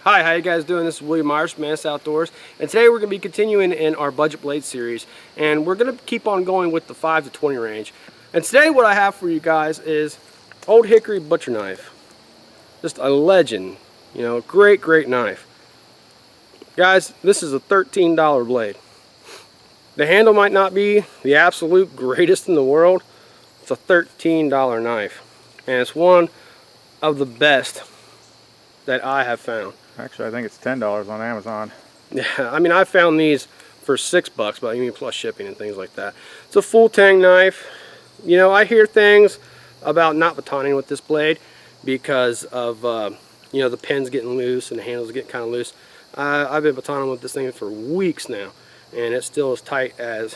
Hi, how you guys doing? This is William Myers from Mantis Outdoors, and today we're going to be continuing in our budget blade series, and we're going to keep on going with the 5 to 20 range. And today what I have for you guys is Old Hickory Butcher Knife. Just a legend, you know, great knife. Guys, this is a $13 blade. The handle might not be the absolute greatest in the world. It's a $13 knife, and it's one of the best that I have found. Actually, I think it's $10 on Amazon. Yeah, I mean, I found these for $6, but I mean plus shipping and things like that. It's a full tang knife. You know, I hear things about not batoning with this blade because of you know, the pins getting loose and the handles getting kind of loose. I've been batoning with this thing for weeks now, and it's still as tight as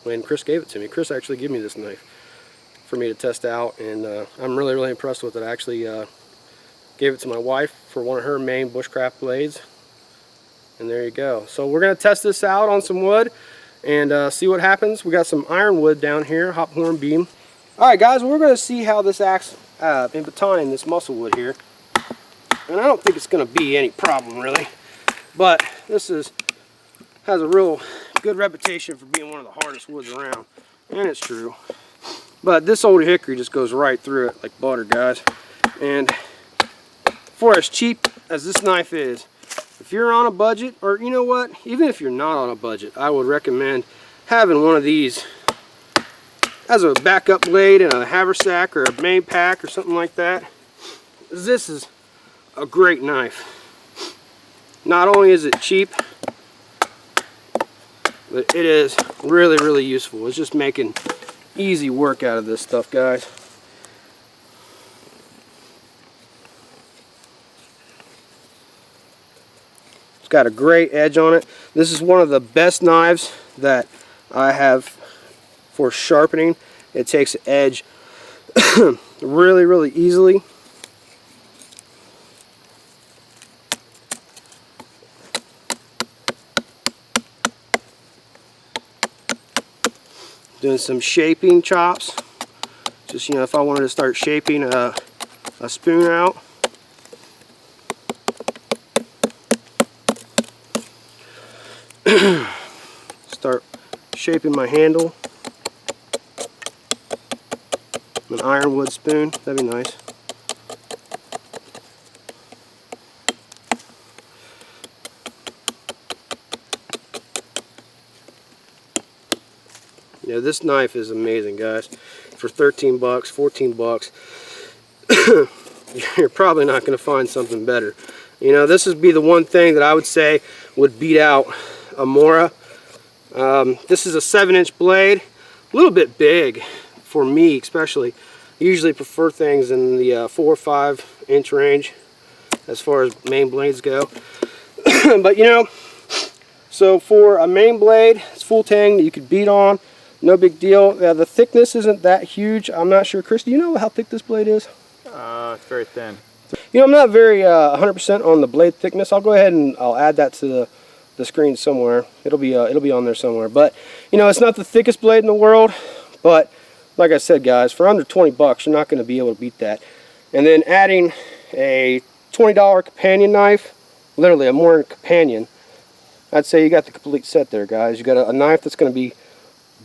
when Chris gave it to me. Chris actually gave me this knife for me to test out, and I'm really impressed with it. I actually gave it to my wife for one of her main bushcraft blades, and there you go. So we're going to test this out on some wood and see what happens. We got some ironwood down here, hop horn beam. Alright guys, we're going to see how this acts in batoning this muscle wood here, and I don't think it's going to be any problem really, but this has a real good reputation for being one of the hardest woods around, and it's true. But this old hickory just goes right through it like butter, guys. And for as cheap as this knife is, if you're on a budget, or you know what, even if you're not on a budget, I would recommend having one of these as a backup blade in a haversack or a main pack or something like that. This is a great knife. Not only is it cheap, but it is really useful. It's just making easy work out of this stuff, guys. Got a great edge on it. This is one of the best knives that I have for sharpening. It takes edge really easily. Doing some shaping chops. Just, you know, if I wanted to start shaping a spoon out. Start shaping my handle. An ironwood spoon, that'd be nice. Yeah, this knife is amazing, guys. For 13 bucks, 14 bucks, you're probably not going to find something better. You know, this would be the one thing that I would say would beat out a Mora. This is a 7-inch blade, a little bit big for me especially. I usually prefer things in the 4 or 5 inch range as far as main blades go. But you know, so for a main blade, it's full tang that you could beat on, no big deal. The thickness isn't that huge. I'm not sure, Chris, do you know how thick this blade is? It's very thin. You know, I'm not very 100% on the blade thickness. I'll go ahead and I'll add that to the screen somewhere. It'll be on there somewhere. But you know, it's not the thickest blade in the world, but like I said, guys, for under 20 bucks, you're not going to be able to beat that. And then adding a $20 companion knife, literally a Mora companion, I'd say you got the complete set there, guys. You got a knife that's going to be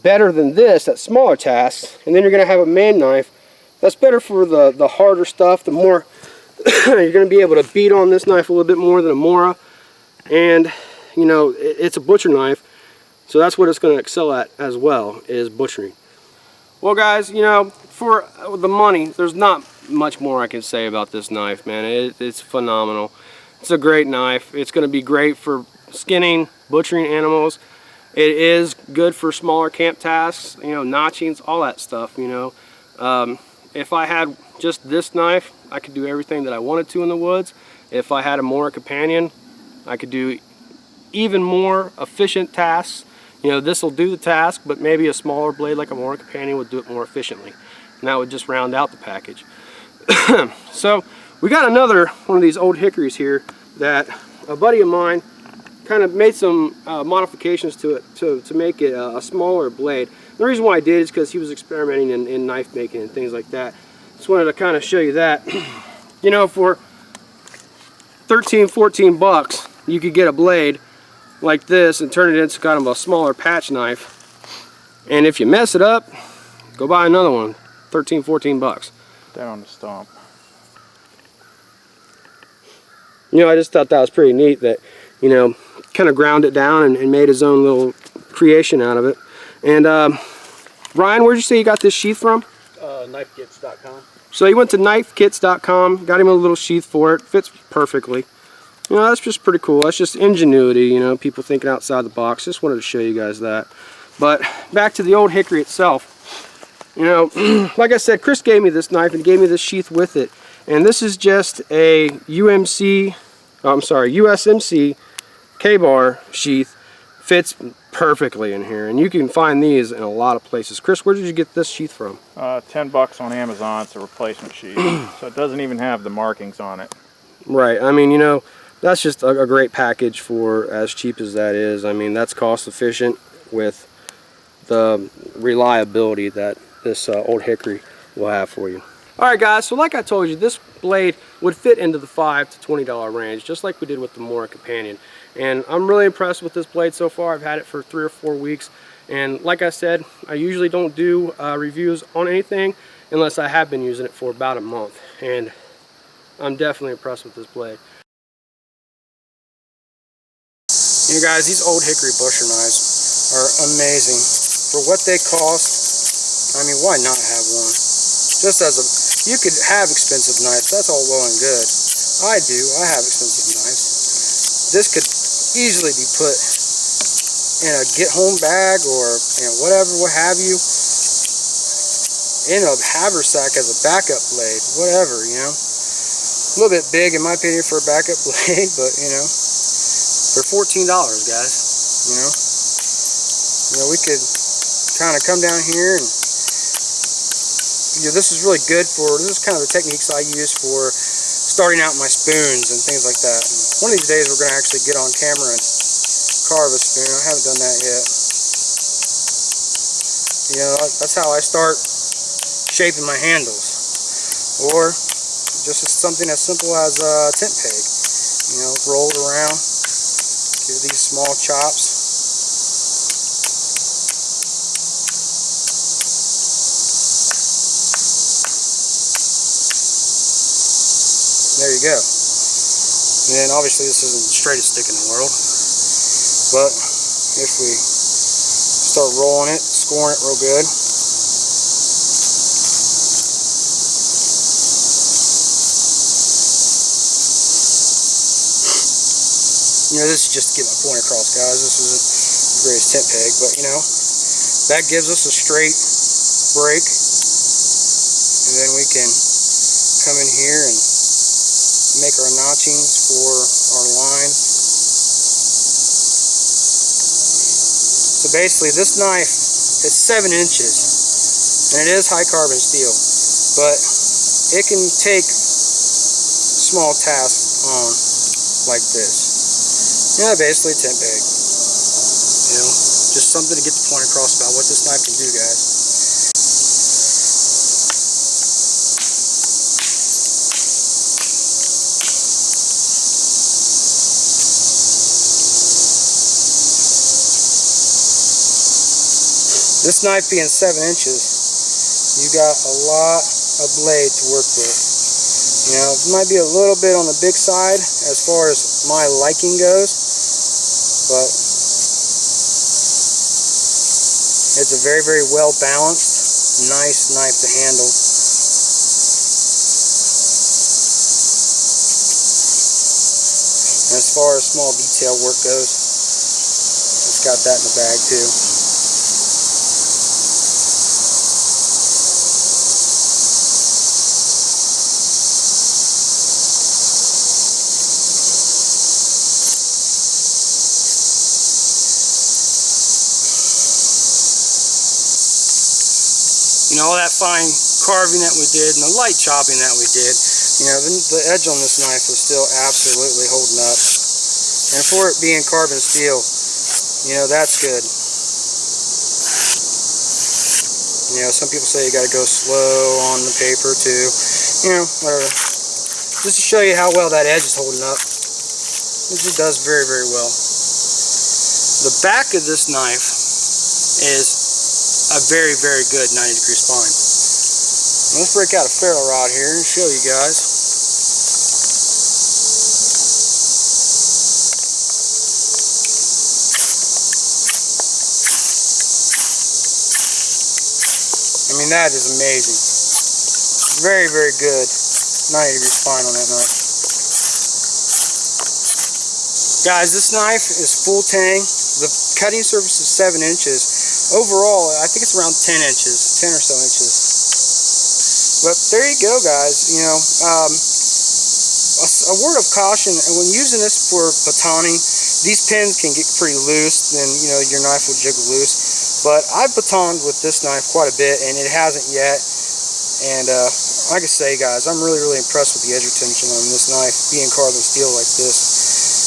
better than this at smaller tasks, and then you're going to have a main knife that's better for the harder stuff. The more you're going to be able to beat on this knife a little bit more than a Mora, and you know, it's a butcher knife, so that's what it's going to excel at as well, is butchering. Well guys, you know, for the money, there's not much more I can say about this knife, man. It's phenomenal. It's a great knife. It's going to be great for skinning, butchering animals. It is good for smaller camp tasks, you know, notchings, all that stuff, you know. If I had just this knife, I could do everything that I wanted to in the woods. If I had a Mora companion, I could do even more efficient tasks. You know, this will do the task, but maybe a smaller blade like a Mora companion would do it more efficiently, and that would just round out the package. So we got another one of these old hickories here that a buddy of mine kind of made some modifications to it to make it a smaller blade. The reason why I did is because he was experimenting in knife making and things like that. Just wanted to kind of show you that. You know, for 13, 14 bucks, you could get a blade like this and turn it into kind of a smaller patch knife. And if you mess it up, go buy another one. 13, 14 bucks. Down on the stump. You know, I just thought that was pretty neat that, you know, kind of ground it down and made his own little creation out of it. And Ryan, where'd you say you got this sheath from? Knifekits.com. So he went to knifekits.com, got him a little sheath for it, fits perfectly. You know, that's just pretty cool. That's just ingenuity, you know, people thinking outside the box. Just wanted to show you guys that. But back to the Old Hickory itself. You know, like I said, Chris gave me this knife and gave me this sheath with it. And this is just a USMC K-bar sheath. Fits perfectly in here, and you can find these in a lot of places. Chris, where did you get this sheath from? 10 bucks on Amazon. It's a replacement sheath. So it doesn't even have the markings on it. Right. I mean, you know, that's just a great package for as cheap as that is. I mean, that's cost efficient with the reliability that this Old Hickory will have for you. Alright guys, so like I told you, this blade would fit into the $5 to $20 range, just like we did with the Mora Companion. And I'm really impressed with this blade so far. I've had it for 3 or 4 weeks. And like I said, I usually don't do reviews on anything unless I have been using it for about a month. And I'm definitely impressed with this blade. You know guys, these Old Hickory Butcher knives are amazing. For what they cost, I mean, why not have one? Just as a, you could have expensive knives, that's all well and good. I have expensive knives. This could easily be put in a get-home bag or, you know, whatever, what have you, in a haversack as a backup blade, whatever, you know. A little bit big in my opinion for a backup blade, but you know, they're $14, guys. You know, we could kind of come down here and, you know, this is really good for, this is kind of the techniques I use for starting out my spoons and things like that. And one of these days we're going to actually get on camera and carve a spoon. I haven't done that yet. You know, that's how I start shaping my handles. Or just something as simple as a tent peg. You know, roll it around, give these small chops. There you go. And then obviously this isn't the straightest stick in the world, but if we start rolling it, scoring it real good, you know, this is just to get my point across, guys. This isn't the greatest tent peg, but you know, that gives us a straight break, and then we can come in here and make our notchings for our lines. So basically this knife is 7 inches and it is high carbon steel, but it can take small tasks on like this. Yeah, basically a tent peg. You know, just something to get the point across about what this knife can do, guys. This knife being 7 inches, you got a lot of blade to work with. You know, it might be a little bit on the big side as far as my liking goes, but it's a very, very well balanced, nice knife to handle. And as far as small detail work goes, it's got that in the bag too. You know, all that fine carving that we did and the light chopping that we did, you know, the edge on this knife was still absolutely holding up. And for it being carbon steel, you know, that's good. You know, some people say you got to go slow on the paper too. You know, whatever. Just to show you how well that edge is holding up. It just does very, very well. The back of this knife is a very, very good 90-degree spine. Let's break out a ferrule rod here and show you guys. I mean, that is amazing. Very, very good 90-degree spine on that knife. Guys, this knife is full tang. The cutting surface is 7 inches. Overall, I think it's around 10 inches, 10 or so inches. But there you go, guys. You know, a word of caution, when using this for batoning, these pins can get pretty loose, then you know your knife will jiggle loose. But I've batoned with this knife quite a bit, and it hasn't yet. And like I say, guys, I'm really, really impressed with the edge retention on this knife, being carbon steel like this.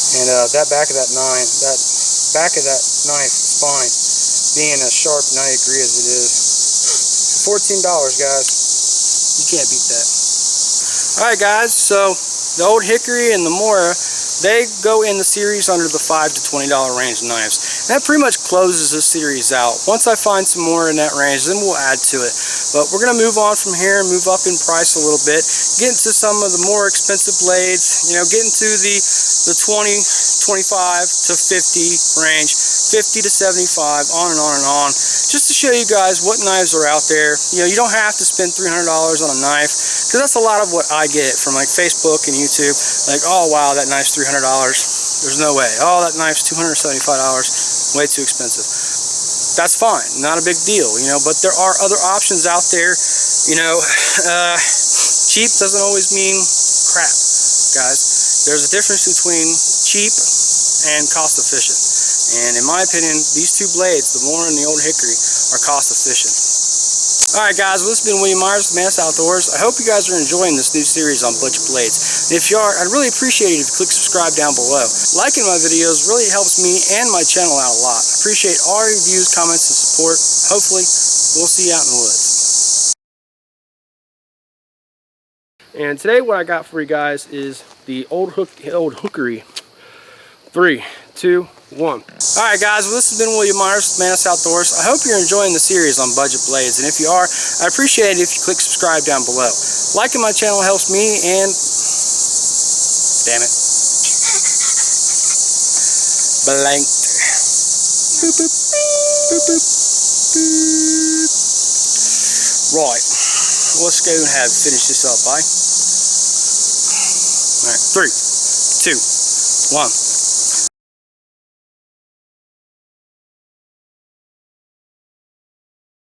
And that back of that knife spine being as sharp 90 degree as it is. For $14, guys, you can't beat that. Alright guys, so the Old Hickory and the Mora, they go in the series under the $5 to $20 range knives. That pretty much closes this series out. Once I find some more in that range, then we'll add to it. But we're going to move on from here and move up in price a little bit, get into some of the more expensive blades, you know, get into the 20, 25 to 50 range, 50 to 75, on and on and on, just to show you guys what knives are out there. You know, you don't have to spend $300 on a knife, because that's a lot of what I get from like Facebook and YouTube. Like, oh wow, that knife's $300. There's no way. Oh, that knife's $275. Way too expensive. That's fine, not a big deal, you know, but there are other options out there. You know, cheap doesn't always mean crap, guys. There's a difference between cheap and cost efficient. And in my opinion, these two blades, the Mora and the Old Hickory, are cost efficient. Alright guys, well, this has been William Myers with Mantis Outdoors. I hope you guys are enjoying this new series on butcher blades. And if you are, I'd really appreciate it if you click subscribe down below. Liking my videos really helps me and my channel out a lot. I appreciate all your views, comments, and support. Hopefully, we'll see you out in the woods. And today what I got for you guys is the Old Hickory. 3, 2, 1. Alright guys, well, this has been William Myers with Mantis Outdoors. I hope you're enjoying the series on budget blades, and if you are, I appreciate it if you click subscribe down below. Liking my channel helps me, and damn it, blanked. Boop, boop, boop, boop, boop. Right, let's go and finish this up, Alright, 3, 2, 1.